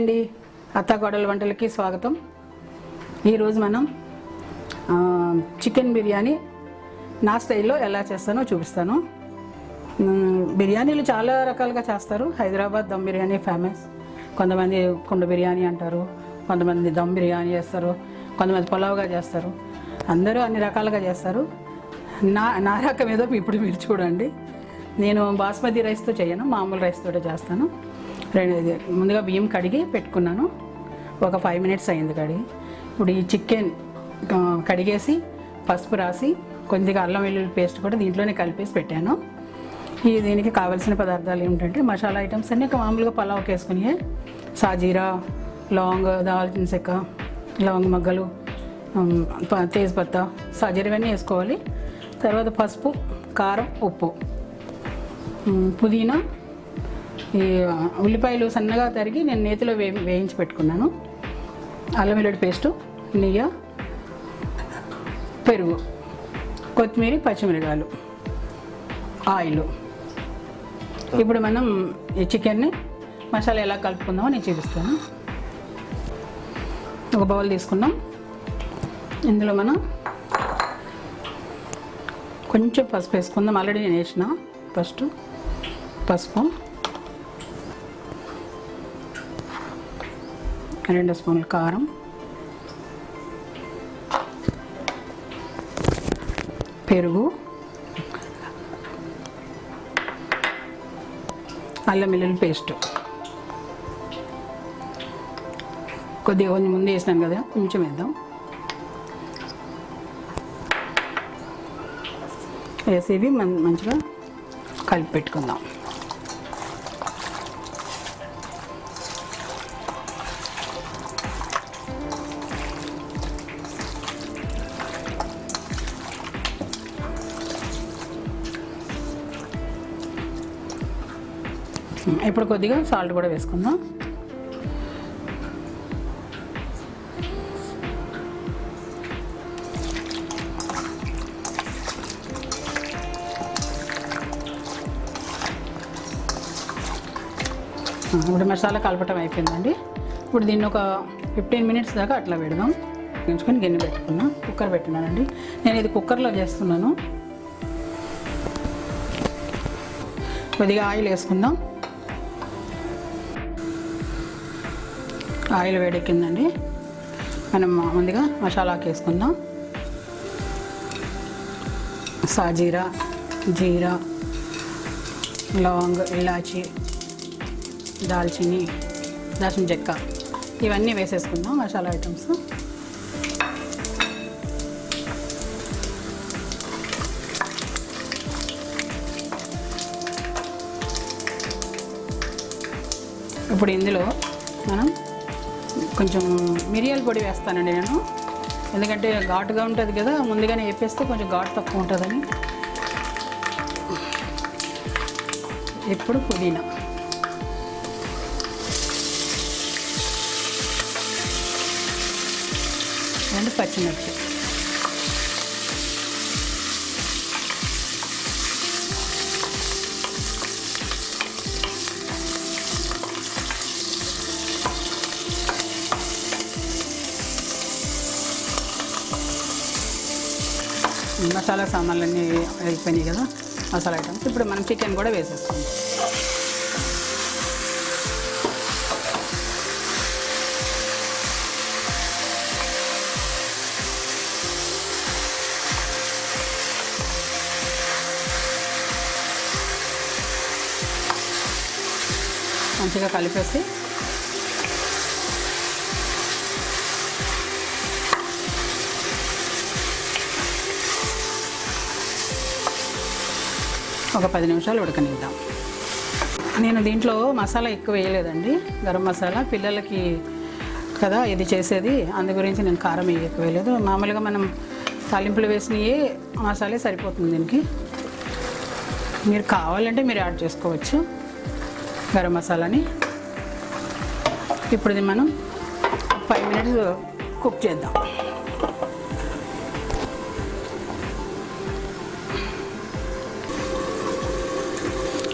అండి, అత్తాకోడల వంటలకి స్వాగతం. ఈరోజు మనం చికెన్ బిర్యానీ నా స్టైల్లో ఎలా చేస్తానో చూపిస్తాను. బిర్యానీలు చాలా రకాలుగా చేస్తారు. హైదరాబాద్ దమ్ బిర్యానీ ఫేమస్. కొంతమంది కుండ బిర్యానీ అంటారు, కొంతమంది దమ్ బిర్యానీ చేస్తారు, కొంతమంది పులావ్గా చేస్తారు. అందరూ అన్ని రకాలుగా చేస్తారు. నా రకం ఏదో ఇప్పుడు మీరు చూడండి. నేను బాస్మతి రైస్తో చేయను, మామూలు రైస్తో చేస్తాను. ముందుగా బియ్యం కడిగి పెట్టుకున్నాను. ఒక 5 minutes అయింది కడిగి. ఇప్పుడు ఈ చికెన్ కడిగేసి పసుపు రాసి కొద్దిగా అల్లం వెల్లుల్లి పేస్ట్ కూడా దీంట్లోనే కలిపేసి పెట్టాను. దీనికి కావాల్సిన పదార్థాలు ఏమిటంటే మసాలా ఐటమ్స్ అన్నీ మామూలుగా పలావ్కి వేసుకుని సాజీరా, లవంగ, దాల్చిన చెక్క, లవంగ మొగ్గలు, తేజ్పత్తా, సాజీరా ఇవన్నీ వేసుకోవాలి. తర్వాత పసుపు, కారం, ఉప్పు, పుదీనా, ఈ ఉల్లిపాయలు సన్నగా తరిగి నేను నేతిలో వేయించి పెట్టుకున్నాను. అల్లం వెల్లుల్లి పేస్టు, నెయ్యి, పెరుగు, కొత్తిమీర, పచ్చిమిరకాయలు, ఆయిల్. ఇప్పుడు మనం ఈ చికెన్ని మసాలా ఎలా కలుపుకుందామో నేను చూపిస్తాను. ఒక బౌల్ తీసుకున్నాం. ఇందులో మనం కొంచెం పసుపు వేసుకుందాం. ఆల్రెడీ నేను వేసిన ఫస్ట్ పసుపు, 2 స్పూన్లు కారం, పెరుగు, అల్లం వెల్లుల్లి పేస్ట్ కొద్దిగా కొంచెం ముందు వేసినాను కదా, కొంచెం వేద్దాం. వేసేవి మంచిగా కలిపి పెట్టుకుందాం. ఇప్పుడు కొద్దిగా సాల్ట్ కూడా వేసుకుందాం. ఇప్పుడు మసాలా కలపటం అయిపోయిందండి. ఇప్పుడు దీన్ని ఒక 15 minutes దాకా అట్లా పెడదాం. ఉంచుకొని గిన్నె పెట్టుకున్నా, కుక్కర్ పెట్టినానండి. నేను ఇది కుక్కర్లో చేస్తున్నాను. కొద్దిగా ఆయిల్ వేసుకుందాం. ఆయిల్ వేడెక్కిందండి. మనం ముందుగా మసాలాకి వేసుకుందాం. సాజీరా, జీరా, లవంగ, ఇలాచి, దాల్చిన చెక్క ఇవన్నీ వేసేసుకుందాం మసాలా ఐటమ్స్. ఇప్పుడు ఇందులో మనం కొంచెం మిరియాల పొడి వేస్తానండి నేను, ఎందుకంటే ఘాటుగా ఉంటుంది కదా, ముందుగానే వేపేస్తే కొంచెం ఘాటు తక్కువ ఉంటుందని. ఇప్పుడు పుదీనా, అండ్ పచ్చిమిర్చి. మసాలా సామాన్లన్నీ అయిపోయినాయి కదా, మసాలా ఐటమ్స్. ఇప్పుడు మనం చికెన్ కూడా వేసేసుకుందాం. మంచిగా కలిపేసి ఒక 10 నిమిషాలు ఉడకనిద్దాం. నేను దీంట్లో మసాలా ఎక్కువ వేయలేదండి, గరం మసాలా. పిల్లలకి కదా ఇది చేసేది, అందు గురించి నేను కారం ఎక్కువ వేయలేదు. మామూలుగా మనం తాలింపులు వేసినవి మసాలే సరిపోతుంది దీనికి. మీరు కావాలంటే మీరు యాడ్ చేసుకోవచ్చు గరం మసాలాని. ఇప్పుడు ఇది మనం 5 minutes కుక్ చేద్దాం.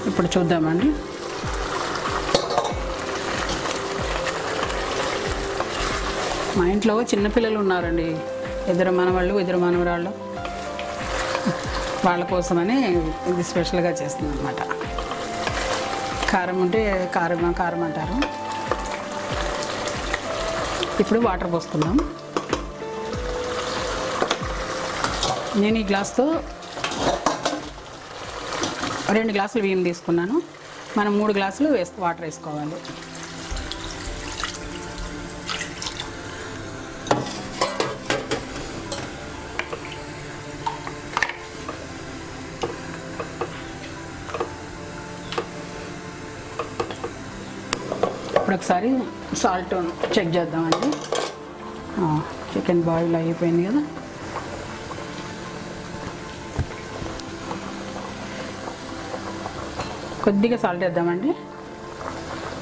ఇప్పుడు చూద్దామండి. మా ఇంట్లో చిన్నపిల్లలు ఉన్నారండి, ఇద్దరు మనవాళ్ళు ఇద్దరు మనవరాళ్ళు. వాళ్ళ కోసమని ఇది స్పెషల్గా చేస్తుంది అనమాట. కారం ఉంటే కారం కారం అంటారు. ఇప్పుడు వాటర్ పోసుకుందాం. నేను ఈ గ్లాస్తో 2 గ్లాసులు బియ్యం తీసుకున్నాను. మనం 3 గ్లాసులు వాటర్ వేసుకోవాలి. ఇప్పుడు ఒకసారి సాల్ట్ చెక్ చేద్దామండి. చికెన్ బాయిల్ అయిపోయింది కదా. కొద్దిగా సాల్ట్ వేద్దామండి,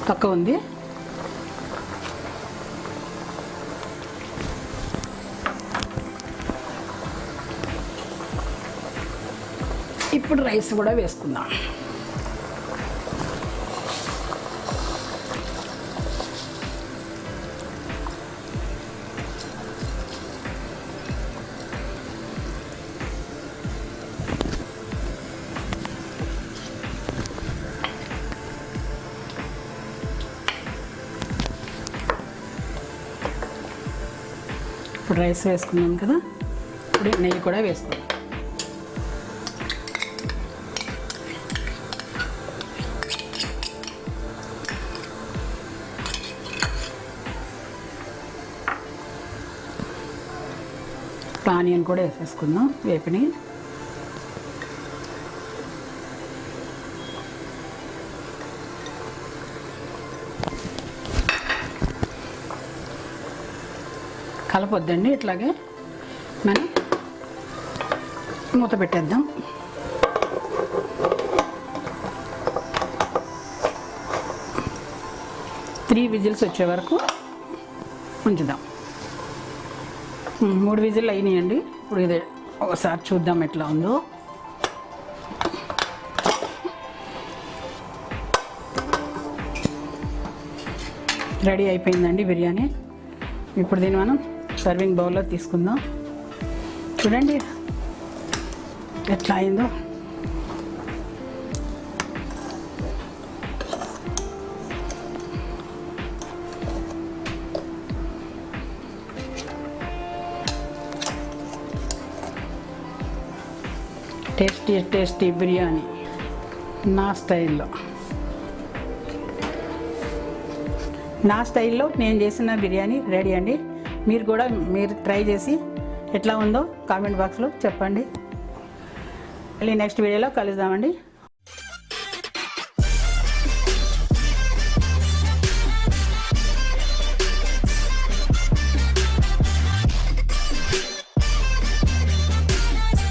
తక్కువ ఉంది. ఇప్పుడు రైస్ కూడా వేసుకుందాం. ఇప్పుడు రైస్ వేసుకున్నాం కదా, ఇప్పుడు నెయ్యి కూడా వేసుకుందాం. ఆనియన్ కూడా వేసేసుకుందాం వేపిని. కలపొద్దండి, ఇట్లాగే మనం మూత పెట్టేద్దాం. త్రీ విజిల్స్ వచ్చే వరకు ఉంచుదాం. 3 విజిల్ అయినాయండి. ఇప్పుడు ఇది ఒకసారి చూద్దాం ఎట్లా ఉందో. రెడీ అయిపోయిందండి బిర్యానీ. ఇప్పుడు దీన్ని మనం సర్వింగ్ బౌల్లో తీసుకుందాం. చూడండి ఎట్లా అయిందో. టేస్టీ టేస్టీ బిర్యానీ నా స్టైల్లో నేను చేసిన బిర్యానీ రెడీ అండి. మీరు కూడా ట్రై చేసి ఎట్లా ఉందో కామెంట్ బాక్స్లో చెప్పండి. మళ్ళీ నెక్స్ట్ వీడియోలో కలుద్దామండి.